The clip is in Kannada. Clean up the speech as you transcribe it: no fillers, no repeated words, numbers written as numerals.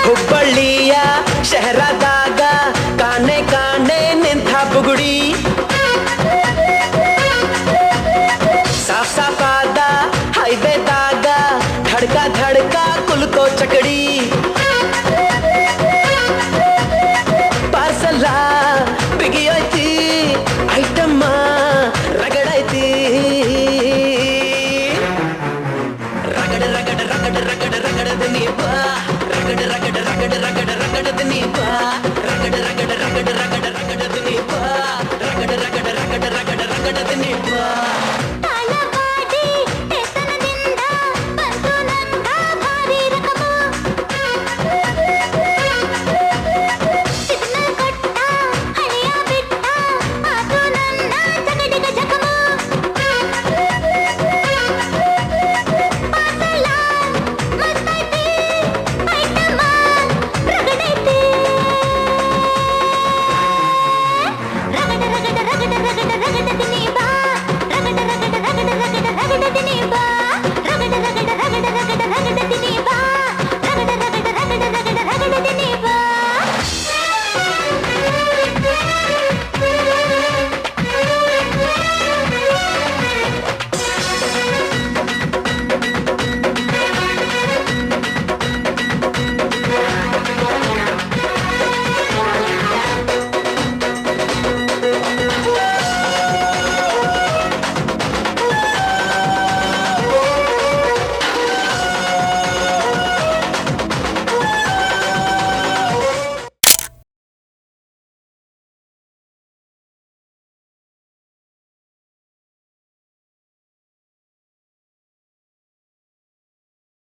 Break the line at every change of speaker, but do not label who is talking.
ಹುಬ್ಬಳ್ಳಿಯ ಶಹರದಾಗ ಕಾಣೆ ಕಾಣೆ ನಿಂತ ಬುಗುಡಿ ಸಾಫ್ ಸಾಫಾದ ಹೈವೇದಾಗ ಧಡ್ಕ ಧಡ್ಕ ಕುಲ್ಕೋ ಚಕಡಿ ಪಾರ್ಸಲ ಬಿಗಿಯೈತಿ ಐಟಮ್ಮ ರಗಡೈತಿ ರಗಡ ರಗಡ ರಗಡ ರಗಡ ರಗಡದ ನೀಪ ರಗಡ ರಗಡ ರಗಡ ರಗಡ ರಗಡದ ನೀಪ ರಗಡ ರಗಡ ರಗಡ ರಗಡ ರಗಡದ ನೀಪ ರಗಡ ರಗಡ ರಗಡ ರಗಡ ರಗಡದ ನೀಪ
ರಗಡ ರಗಡ ರಗಡ ರಗಡ